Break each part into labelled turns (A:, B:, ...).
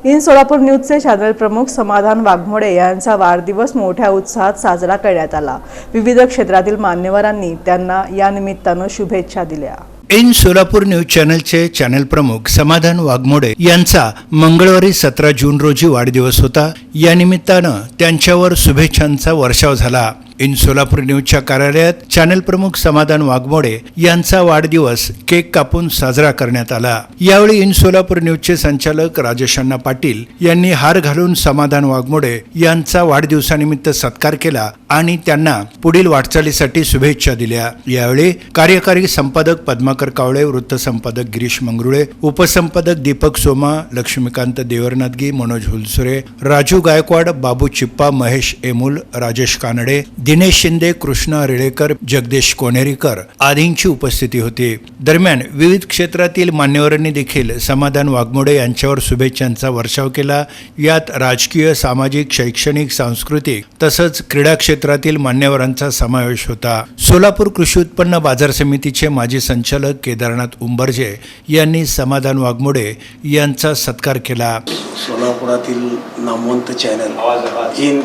A: In Solapur न्यूजचे channel प्रमुख समाधान वाघमोडे यांचा वाढदिवस मोठ्या उत्साहात साजरा करण्यात आला। विविध क्षेत्रातील मान्यवरांनी त्यांना या निमित्ताने शुभेच्छा दिल्या।
B: इन सोलापूर न्यूज चॅनलचे चॅनल प्रमुख समाधान वाघमोडे यांचा मंगळवारी 17 जून रोजी वाढदिवस होता। या निमित्ताने त्यांच्यावर शुभेच्छांचा वर्षाव झाला। इन सोलापूर न्यूजच्या कार्यालयात चॅनल प्रमुख समाधान वाघमोडे यांचा वाढदिवस केक कापून साजरा करण्यात आला। यावेळी इन सोलापूर न्यूजचे संचालक राजेश अण्णा पाटील यांनी हार घालून समाधान वाघमोडे यांचा वाढदिवसानिमित्त सत्कार केला आणि त्यांना पुढील वाटचालीसाठी शुभेच्छा दिल्या। यावेळी कार्यकारी संपादक पद्माकर कावळे, वृत्तसंपादक गिरीश मंगरुळे, उपसंपादक दीपक सोमा, लक्ष्मीकांत देवरनाथगी, मनोज हुलसुरे, राजू गायकवाड, बाबू चिप्पा, महेश एमुल, राजेश कानडे, दिनेश शिंदे, कृष्णा रेळेकर, जगदीश कोनेरीकर आदींची उपस्थिती होती। दरम्यान विविध क्षेत्रातील मान्यवरांनी देखील समाधान वाघमोडे यांच्यावर शुभेच्छांचा वर्षाव केला। यात राजकीय, सामाजिक, शैक्षणिक, सांस्कृतिक तसंच क्रीडा क्षेत्रातील मान्यवरांचा समावेश होता। सोलापूर कृषी उत्पन्न बाजार समितीचे माजी संचालक केदारनाथ उंबरजे यांनी समाधान वाघमोडे यांचा सत्कार केला।
C: सोलापुरातील नामवंत चॅनल इन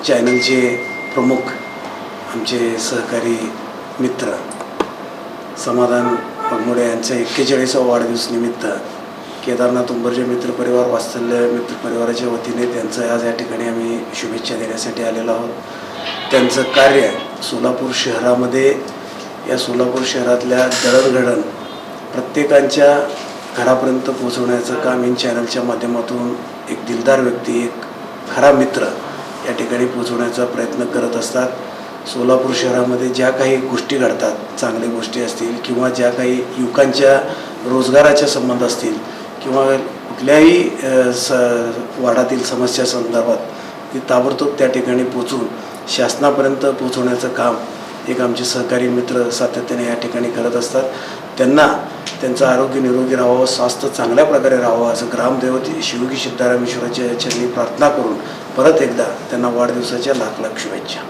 C: चॅनलचे प्रमुख आमचे सहकारी मित्र समाधान वाघमोडे यांच्या 41व्या वाढदिवसानिमित्त केदारनाथ उंबरजे मित्रपरिवार वात्सल्य मित्रपरिवाराच्या वतीने त्यांचं आज या ठिकाणी आम्ही शुभेच्छा देण्यासाठी आलेलो आहोत। त्यांचं कार्य सोलापूर शहरामध्ये, या सोलापूर शहरातल्या दळणघडण प्रत्येकाच्या घरापर्यंत पोहोचवण्याचं काम इन चॅनलच्या माध्यमातून एक दिलदार व्यक्ती, एक खरा मित्र या ठिकाणी पोहोचवण्याचा प्रयत्न करत असतात। सोलापूर शहरामध्ये ज्या काही गोष्टी घडतात, चांगल्या गोष्टी असतील किंवा ज्या काही युवकांच्या रोजगाराच्या संबंध असतील किंवा कुठल्याही वार्डातील समस्या संदर्भात ती ताबडतोब त्या ठिकाणी पोहोचून शासनापर्यंत पोहोचवण्याचं काम एक आमचे सहकारी मित्र सातत्याने या ठिकाणी करत असतात। त्यांना त्यांचं आरोग्य निरोगी राहावं, स्वास्थ्य चांगल्या प्रकारे राहावं असं ग्रामदैवत शिवगी सिद्धारामेश्वराच्या चरणी प्रार्थना करून परत एकदा त्यांना वाढदिवसाच्या लाख लाख शुभेच्छा।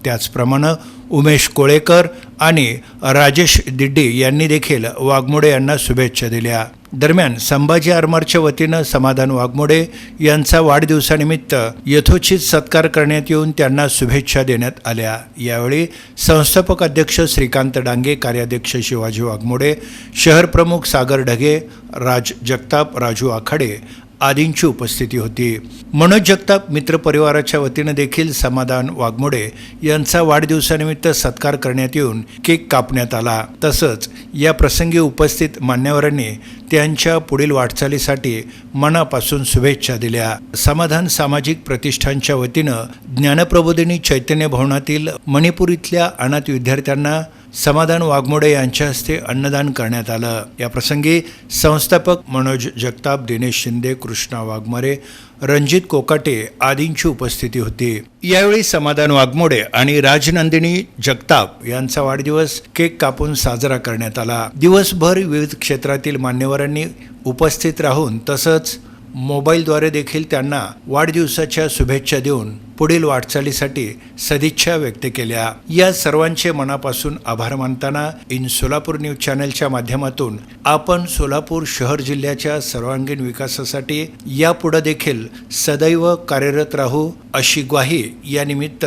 B: त्याचप्रमाणे उमेश कोळेकर आणि राजेश दिड्डी यांनी देखील वाघमोडे यांना शुभेच्छा दिल्या। दरम्यान संभाजी आरमारच्या वतीनं समाधान वाघमोडे यांचा वाढदिवसानिमित्त यथोचित सत्कार करण्यात येऊन त्यांना शुभेच्छा देण्यात आल्या। यावेळी संस्थापक अध्यक्ष श्रीकांत डांगे, कार्याध्यक्ष शिवाजी वाघमोडे, शहर प्रमुख सागर ढगे, राज जगताप, राजू आखाडे आदींची उपस्थिती होती। मनोज जगताप मित्रपरिवाराच्या वतीनं देखील समाधान वाघमोडे यांचा वाढदिवसानिमित्त सत्कार करण्यात येऊन केक कापण्यात आला। तसंच या प्रसंगी उपस्थित मान्यवरांनी त्यांच्या पुढील वाटचालीसाठी मनापासून शुभेच्छा दिल्या। समाधान सामाजिक प्रतिष्ठानच्या वतीनं ज्ञानप्रबोधिनी चैतन्य भवनातील मणिपूर इथल्या अनाथ विद्यार्थ्यांना समाधान वाघमोडे यांच्या हस्ते अन्नदान करण्यात आलं। या प्रसंगी संस्थापक मनोज जगताप, दिनेश शिंदे, कृष्णा वाघमारे, रणजित कोकाटे आदींची उपस्थिती होती। यावेळी समाधान वाघमोडे आणि राजनंदिनी जगताप यांचा वाढदिवस केक कापून साजरा करण्यात आला। दिवसभर विविध क्षेत्रातील मान्यवरांनी उपस्थित राहून तसंच मोबाईलद्वारे देखील त्यांना वाढदिवसाच्या शुभेच्छा देऊन पुढील वाटचालीसाठी सदिच्छा व्यक्त केल्या। या सर्वांचे मनापासून आभार मानताना इन सोलापूर न्यूज चॅनलच्या माध्यमातून आपण सोलापूर शहर जिल्ह्याच्या सर्वांगीण विकासासाठी यापुढे देखील सदैव कार्यरत राहू अशी ग्वाही या निमित्त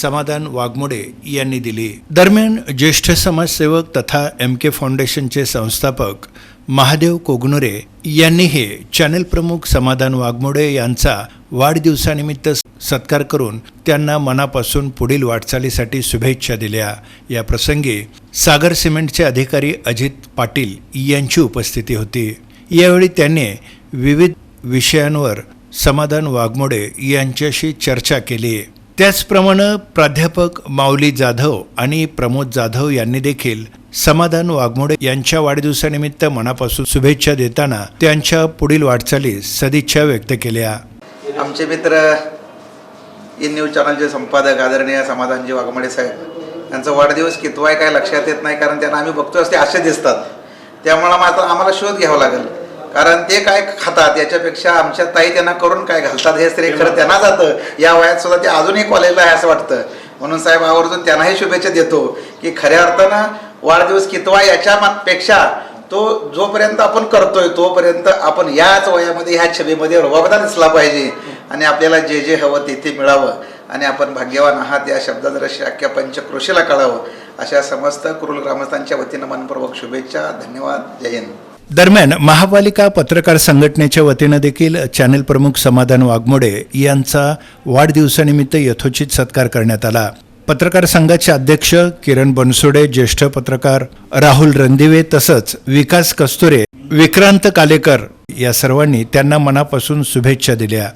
B: समाधान वाघमोडे यांनी दिली। दरम्यान ज्येष्ठ समाजसेवक तथा MK फाउंडेशनचे संस्थापक महादेव कोगनुरे यांनीही चॅनल प्रमुख समाधान वाघमोडे यांचा वाढदिवसानिमित्त सत्कार करून त्यांना मनापासून पुढील वाटचालीसाठी शुभेच्छा दिल्या। या प्रसंगी सागर सिमेंटचे अधिकारी अजित पाटील यांची उपस्थिती होती। यावेळी त्यांनी विविध विषयांवर समाधान वाघमोडे यांच्याशी चर्चा केली। त्याचप्रमाणे प्राध्यापक माऊली जाधव आणि प्रमोद जाधव यांनी देखील समाधान वाघमोडे यांच्या वाढदिवसानिमित्त मनापासून शुभेच्छा देताना त्यांच्या पुढील वाटचालीस सदिच्छा व्यक्त केल्या।
D: आमचे मित्र इन न्यूज चॅनलचे संपादक आदरणीय समाधानजी वाघमोडे साहेब यांचा वाढदिवस कितवा आहे काय लक्षात येत नाही, कारण त्यांना आम्ही बघतो ते असे दिसतात, त्यामुळे मात्र आम्हाला शोध घ्यावा लागेल, कारण ते काय खातात याच्यापेक्षा आमच्या ताई त्यांना करून काय घालतात हे श्रेय खरं त्यांना जातं। या वयात सुद्धा ते अजूनही कॉलेजला आहे असं वाटतं, म्हणून साहेब आवर्जून त्यांनाही शुभेच्छा देतो की खऱ्या अर्थानं वाढदिवस कितवा याच्यापेक्षा तो जोपर्यंत आपण करतोय तोपर्यंत आपण याच वयामध्ये ह्या छबीमध्ये रुबाबदार दिसला पाहिजे आणि आपल्याला जे जे हवं ते मिळावं आणि आपण भाग्यवान आहात या शब्दात अख्ख्या पंचक्रोशीला कळावं अशा समस्त कुरुल ग्रामस्थांच्या वतीनं मनपूर्वक शुभेच्छा. धन्यवाद. जय हिंद.
B: दरम्यान महापालिका पत्रकार संघटनेच्या वतीनं देखील चॅनल प्रमुख समाधान वाघमोडे यांचा वाढदिवसानिमित्त यथोचित सत्कार करण्यात आला. पत्रकार संघाचे अध्यक्ष किरण बनसोडे, ज्येष्ठ पत्रकार राहुल रणदिवे तसंच विकास कस्तुरे, विक्रांत कालेकर या सर्वांनी त्यांना मनापासून शुभेच्छा दिल्या.